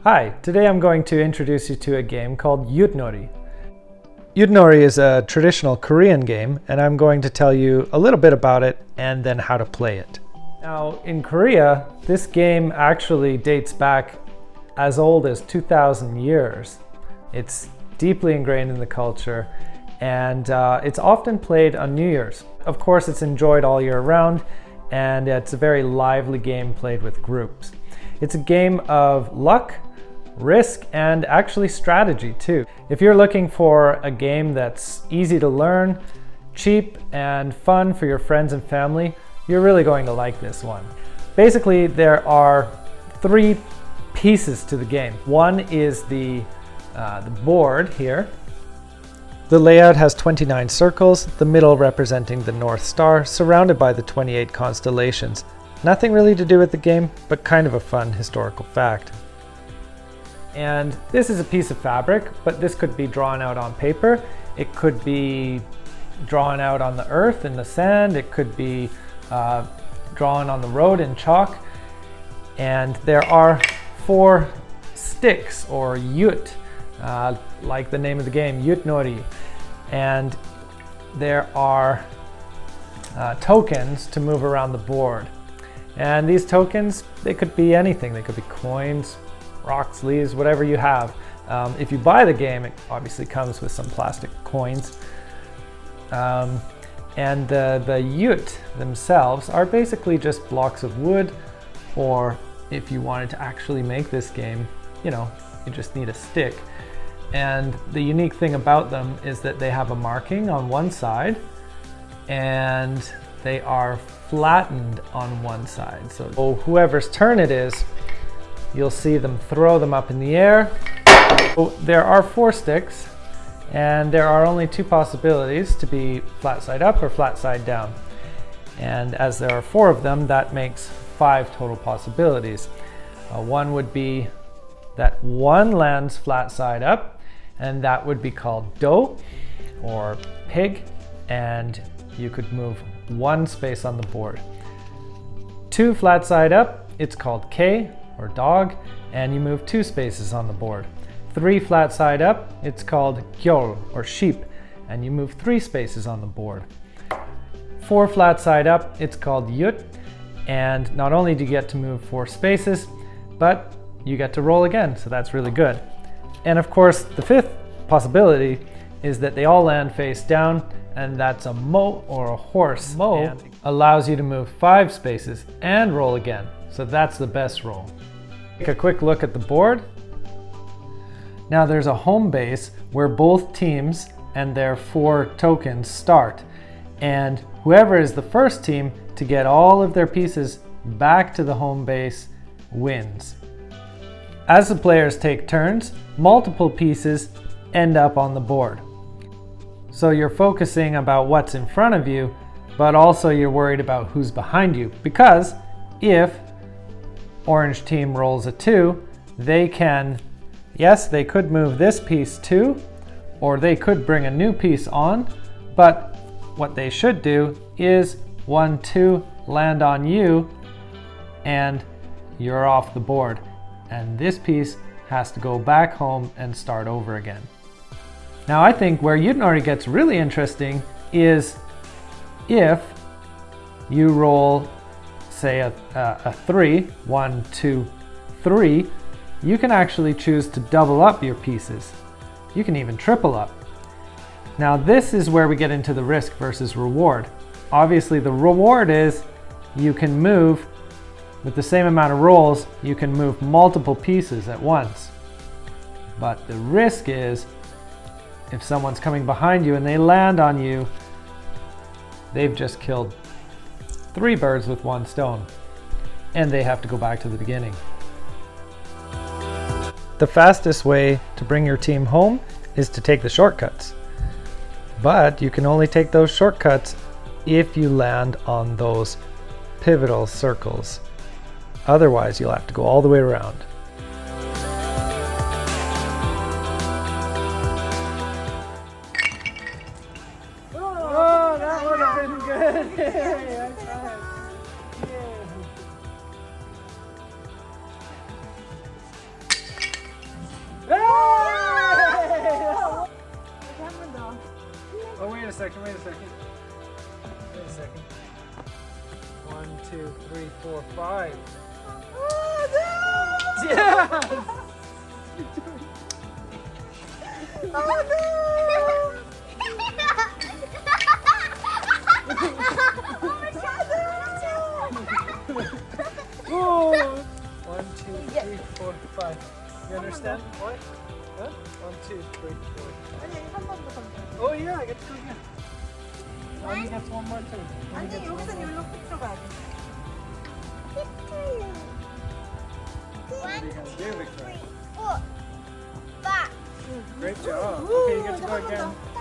Hi, today I'm going to introduce you to a game called Yut Nori. Yut Nori is a traditional Korean game, and I'm going to tell you a little bit about it and then how to play it. Now, in Korea, this game actually dates back as old as 2,000 years. It's deeply ingrained in the culture, and it's often played on New Year's. Of course, it's enjoyed all year round, and it's a very lively game played with groups. It's a game of luck, risk, and actually strategy too. If you're looking for a game that's easy to learn, cheap, and fun for your friends and family, you're really going to like this one. Basically, there are three pieces to the game. One is the board here. The layout has 29 circles, the middle representing the North Star, surrounded by the 28 constellations. Nothing really to do with the game, but kind of a fun historical fact. And this is a piece of fabric, but this could be drawn out on paper. It could be drawn out on the earth in the sand. It could be drawn on the road in chalk. And there are 4 sticks, or yut, like the name of the game, Yut Nori. And there are tokens to move around the board. And these tokens, they could be anything. They could be coins, rocks, leaves, whatever you have. If you buy the game, it obviously comes with some plastic coins. And the yut themselves are basically just blocks of wood, or if you wanted to actually make this game, you just need a stick. And the unique thing about them is that they have a marking on one side, and they are flattened on one side. So whoever's turn it is, you'll see them throw them up in the air. So there are 4 sticks, and there are only 2 possibilities, to be flat side up or flat side down. And as there are 4 of them, that makes 5 total possibilities. One would be that one lands flat side up, and that would be called do, or pig, and you could move 1 space on the board. 2 flat side up, it's called K, or dog, and you move 2 spaces on the board. 3 flat side up, it's called gyol, or sheep, and you move 3 spaces on the board. 4 flat side up, it's called yut, and not only do you get to move 4 spaces, but you get to roll again, so that's really good. And of course, the 5th possibility is that they all land face down, and that's a mo, or a horse. Mo allows you to move 5 spaces and roll again, so that's the best roll. Take a quick look at the board. Now there's a home base where both teams and their 4 tokens start, and whoever is the first team to get all of their pieces back to the home base wins. As the players take turns, multiple pieces end up on the board. So you're focusing about what's in front of you, but also you're worried about who's behind you, because if orange team rolls a 2, they could move this piece too, or they could bring a new piece on, but what they should do is 1, 2 land on you, and you're off the board. And this piece has to go back home and start over again. Now I think where Yut Nori gets really interesting is if you roll, say, a 3, 1, 2, 3, you can actually choose to double up your pieces. You can even triple up. Now this is where we get into the risk versus reward. Obviously the reward is you can move, with the same amount of rolls, you can move multiple pieces at once. But the risk is if someone's coming behind you and they land on you, they've just killed 3 birds with 1 stone, and they have to go back to the beginning. The fastest way to bring your team home is to take the shortcuts. But you can only take those shortcuts if you land on those pivotal circles. Otherwise, you'll have to go all the way around. Oh, that would have been good. That's right. Yeah. second. Wait a second. 1, 2, 3, 4, 5. Oh no! Yes! Oh no! Whoa! 1, 2, 3, 4, 5. You understand? What? Huh? 1, 2, 3, 4. 아니, 한 번 더 던져. Oh yeah, I get to go again. Only gets one more turn. Only 아니, gets one 여기서 more. 여기로 꼭 들어가야 돼. What are you gonna do, Victoria? 4, 5. Great job. Ooh, Okay, you get to go 잠깐만, again. 잠깐만.